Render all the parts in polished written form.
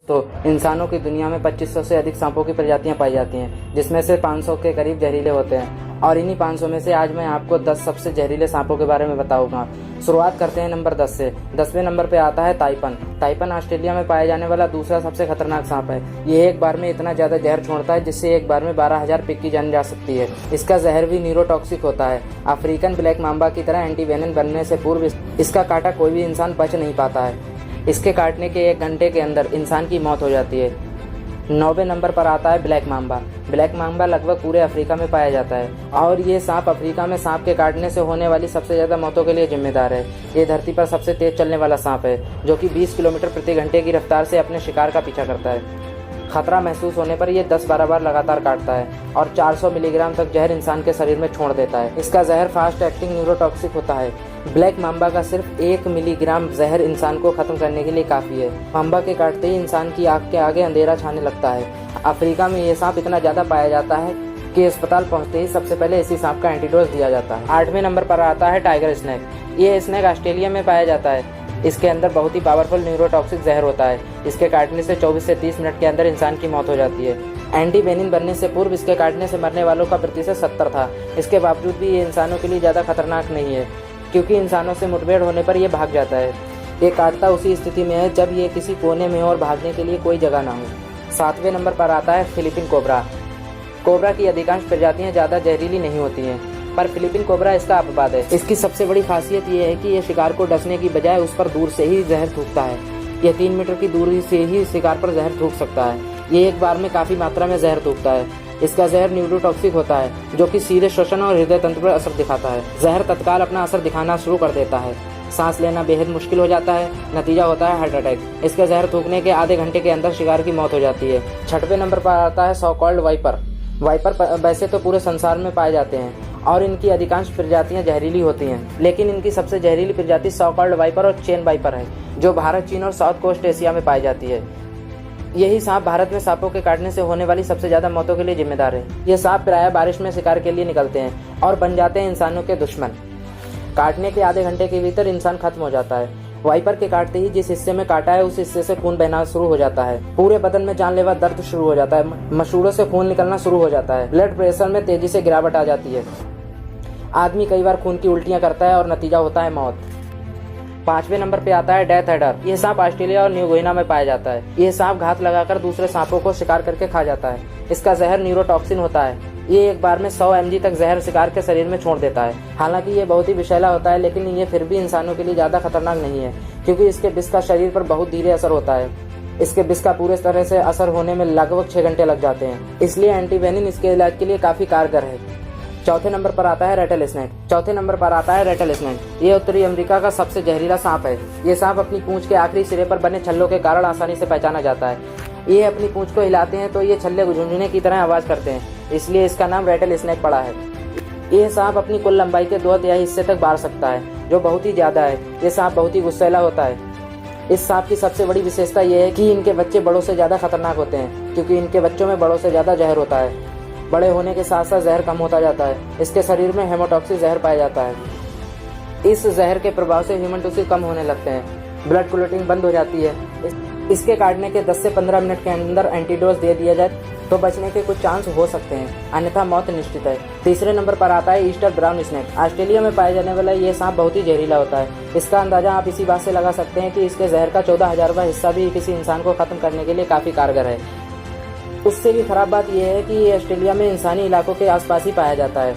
तो इंसानों की दुनिया में 2500 से अधिक सांपों की प्रजातियां पाई जाती हैं, जिसमें से 500 के करीब जहरीले होते हैं। और इन्हीं 500 में से आज मैं आपको 10 सबसे जहरीले सांपों के बारे में बताऊंगा। शुरुआत करते हैं नंबर 10 से। 10वें नंबर पे आता है ताइपन। ताइपन ऑस्ट्रेलिया में पाया जाने वाला दूसरा सबसे खतरनाक सांप है। ये एक बार में इतना ज्यादा जहर छोड़ता है जिससे एक बार में 12,000 पिग की जान जा सकती है। इसका जहर भी न्यूरोटॉक्सिक होता है। अफ्रीकन ब्लैक मांबा की तरह एंटीवेनम बनने से पूर्व इसका काटा कोई भी इंसान बच नहीं पाता है। इसके काटने के 1 घंटे के अंदर इंसान की मौत हो जाती है। 9वें नंबर पर आता है ब्लैक मांबा। ब्लैक मांबा लगभग पूरे अफ्रीका में पाया जाता है और ये सांप अफ्रीका में सांप के काटने से होने वाली सबसे ज्यादा मौतों के लिए जिम्मेदार है। ये धरती पर सबसे तेज चलने वाला सांप है, जो कि 20 किलोमीटर प्रति घंटे की रफ्तार से अपने शिकार का पीछा करता है। खतरा महसूस होने पर यह 10-12 बार लगातार काटता है और 400 मिलीग्राम तक जहर इंसान के शरीर में छोड़ देता है। इसका जहर फास्ट एक्टिंग न्यूरोटॉक्सिक होता है। ब्लैक मांबा का सिर्फ 1 मिलीग्राम जहर इंसान को खत्म करने के लिए काफी है। मांबा के काटते ही इंसान की आंख के आगे अंधेरा छाने लगता है। अफ्रीका में ये सांप इतना ज्यादा पाया जाता है कि अस्पताल पहुंचते ही सबसे पहले इसी सांप का एंटीडोज दिया जाता है। 8वें नंबर पर आता है टाइगर स्नेक। ये स्नेक ऑस्ट्रेलिया में पाया जाता है। इसके अंदर बहुत ही पावरफुल न्यूरोटॉक्सिक जहर होता है। इसके काटने से 24 से 30 मिनट के अंदर इंसान की मौत हो जाती है। एंटीवेनिन बनने से पूर्व इसके काटने से मरने वालों का प्रतिशत 70 था। इसके बावजूद भी ये इंसानों के लिए ज़्यादा खतरनाक नहीं है, क्योंकि इंसानों से मुठभेड़ होने पर यह भाग जाता है। ये काटता उसी स्थिति में है जब ये किसी कोने में हो और भागने के लिए कोई जगह ना हो। 7वें नंबर पर आता है फिलीपीन कोबरा। कोबरा की अधिकांश प्रजातियां ज़्यादा जहरीली नहीं होती हैं, पर फिलीपीन कोबरा इसका अपवाद है। इसकी सबसे बड़ी खासियत यह है कि यह शिकार को डसने की बजाय उस पर दूर से ही जहर थूकता है। यह 3 मीटर की दूरी से ही शिकार पर जहर थूक सकता है। ये एक बार में काफी मात्रा में जहर थूकता है। इसका जहर न्यूरोटॉक्सिक होता है, जो कि सीधे श्वसन और हृदय तंत्र पर असर दिखाता है। जहर तत्काल अपना असर दिखाना शुरू कर देता है। सांस लेना बेहद मुश्किल हो जाता है। नतीजा होता है हार्ट अटैक। इसके जहर थूकने के आधे घंटे के अंदर शिकार की मौत हो जाती है। 6वें नंबर पर आता है सो कॉल्ड वाइपर। वाइपर वैसे तो पूरे संसार में पाए जाते हैं और इनकी अधिकांश प्रजातियां जहरीली होती हैं, लेकिन इनकी सबसे जहरीली प्रजाति सो कॉल्ड वाइपर और चेन वाइपर है, जो भारत, चीन और साउथ कोस्ट एशिया में पाई जाती है। यही सांप भारत में सांपों के काटने से होने वाली सबसे ज्यादा मौतों के लिए जिम्मेदार है। ये सांप प्रायः बारिश में शिकार के लिए निकलते हैं और बन जाते हैं इंसानों के दुश्मन। काटने के आधे घंटे के भीतर इंसान खत्म हो जाता है। वाइपर के काटते ही जिस हिस्से में काटा है उस हिस्से से खून बहना शुरू हो जाता है। पूरे बदन में जानलेवा दर्द शुरू हो जाता है। मसूड़ों से खून निकलना शुरू हो जाता है। ब्लड प्रेशर में तेजी से गिरावट आ जाती है। आदमी कई बार खून की उल्टियां करता है और नतीजा होता है मौत। 5वें नंबर पे आता है डेथ एडर। यह सांप ऑस्ट्रेलिया और न्यू गिनी में पाया जाता है। यह सांप घात लगाकर दूसरे सांपों को शिकार करके खा जाता है। इसका जहर न्यूरोटॉक्सिन होता है। ये एक बार में 100 mg तक जहर शिकार के शरीर में छोड़ देता है। हालांकि ये बहुत ही विषैला होता है, लेकिन ये फिर भी इंसानों के लिए ज्यादा खतरनाक नहीं है, क्योंकि इसके विष का शरीर पर बहुत धीरे असर होता है। इसके विष का पूरे तरह से असर होने में लगभग 6 घंटे लग जाते हैं, इसलिए एंटीवेनिन इसके इलाज के लिए काफी कारगर है। 4थे नंबर पर आता है रेटल स्नेक। 4थे नंबर पर आता है रेटल स्नेक। ये उत्तरी अमेरिका का सबसे जहरीला सांप है। ये सांप अपनी पूंछ के आखिरी सिरे पर बने छल्लों के कारण आसानी से पहचाना जाता है। ये अपनी पूंछ को हिलाते हैं तो ये छल्ले झुनझुने की तरह आवाज करते हैं, इसलिए इसका नाम रेटल स्नेक पड़ा है। ये सांप अपनी कुल लंबाई के 2/3 हिस्से तक बाढ़ सकता है, जो बहुत ही ज्यादा है। ये सांप बहुत ही गुस्सैला होता है। इस सांप की सबसे बड़ी विशेषता यह है कि इनके बच्चे बड़ों से ज्यादा खतरनाक होते हैं, क्योंकि इनके बच्चों में बड़ों से ज्यादा जहर होता है। बड़े होने के साथ साथ जहर कम होता जाता है। इसके शरीर में हेमोटॉक्सिक जहर पाया जाता है। इस जहर के प्रभाव से ह्यूमन टिश्यू कम होने लगते हैं। ब्लड क्लॉटिंग बंद हो जाती है। इसके काटने के 10 से 15 मिनट के अंदर एंटीडोज दे दिया जाए तो बचने के कुछ चांस हो सकते हैं, अन्यथा मौत निश्चित है। 3रे नंबर पर आता है ईस्टर ब्राउन स्नेक। ऑस्ट्रेलिया में पाया जाने वाला ये सांप बहुत ही जहरीला होता है। इसका अंदाजा आप इसी बात से लगा सकते हैं कि इसके जहर का 14,000वां हिस्सा भी किसी इंसान को खत्म करने के लिए काफी कारगर है। उससे भी खराब बात यह है कि ये ऑस्ट्रेलिया में इंसानी इलाकों के आसपास ही पाया जाता है।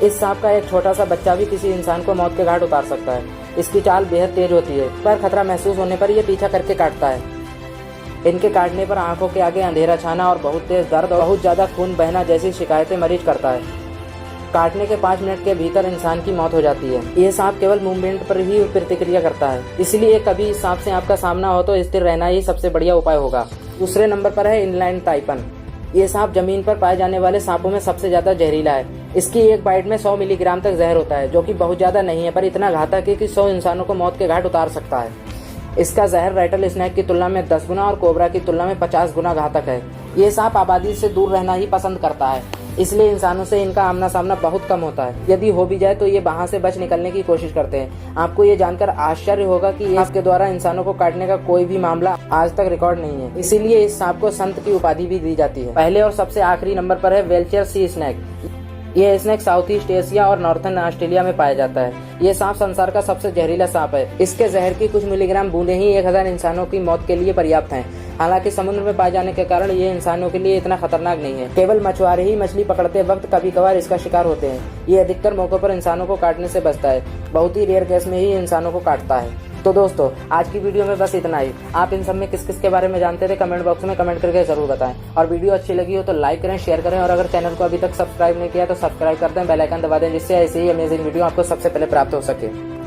इस सांप का एक छोटा सा बच्चा भी किसी इंसान को मौत के घाट उतार सकता है। इसकी चाल बेहद तेज होती है, पर खतरा महसूस होने पर यह पीछा करके काटता है। इनके काटने पर आंखों के आगे अंधेरा छाना और बहुत तेज दर्द और बहुत ज्यादा खून बहना जैसी शिकायतें मरीज करता है। काटने के 5 मिनट के भीतर इंसान की मौत हो जाती है। यह सांप केवल मूवमेंट पर ही प्रतिक्रिया करता है, इसलिए कभी इस सांप से आपका सामना हो तो स्थिर रहना ही सबसे बढ़िया उपाय होगा। 2रे नंबर पर है इनलाइन ताइपन। ये सांप जमीन पर पाए जाने वाले सांपों में सबसे ज्यादा जहरीला है। इसकी एक बाइट में 100 मिलीग्राम तक जहर होता है, जो कि बहुत ज्यादा नहीं है, पर इतना घातक है कि 100 इंसानों को मौत के घाट उतार सकता है। इसका जहर रेटल स्नेक की तुलना में 10 गुना और कोबरा की तुलना में 50 गुना घातक है। ये सांप आबादी से दूर रहना ही पसंद करता है। इसलिए इंसानों से इनका आमना सामना बहुत कम होता है। यदि हो भी जाए तो ये वहाँ से बच निकलने की कोशिश करते हैं। आपको ये जानकर आश्चर्य होगा कि आपके द्वारा इंसानों को काटने का कोई भी मामला आज तक रिकॉर्ड नहीं है। इसीलिए इस सांप को संत की उपाधि भी दी जाती है। पहले और सबसे आखिरी नंबर पर है वेलचर सी स्नेक। ये स्नेक साउथ ईस्ट एशिया और नॉर्थर्न ऑस्ट्रेलिया में पाया जाता है। ये सांप संसार का सबसे जहरीला सांप है। इसके जहर की कुछ मिलीग्राम बूंदें ही 1000 इंसानों की मौत के लिए पर्याप्त हैं। हालांकि समुद्र में पाए जाने के कारण ये इंसानों के लिए इतना खतरनाक नहीं है। केवल मछुआरे ही मछली पकड़ते वक्त कभी कभार इसका शिकार होते हैं। ये अधिकतर मौकों पर इंसानों को काटने से बचता है। बहुत ही रेयर केस में ही इंसानों को काटता है। तो दोस्तों, आज की वीडियो में बस इतना ही। आप इन सब में किस किस के बारे में जानते थे कमेंट बॉक्स में कमेंट करके जरूर बताएं। और वीडियो अच्छी लगी हो तो लाइक करें, शेयर करें और अगर चैनल को अभी तक सब्सक्राइब नहीं किया तो सब्सक्राइब कर दें, बेल आइकन दबा दें, जिससे ऐसे ही अमेजिंग वीडियो आपको सबसे पहले प्राप्त हो सके।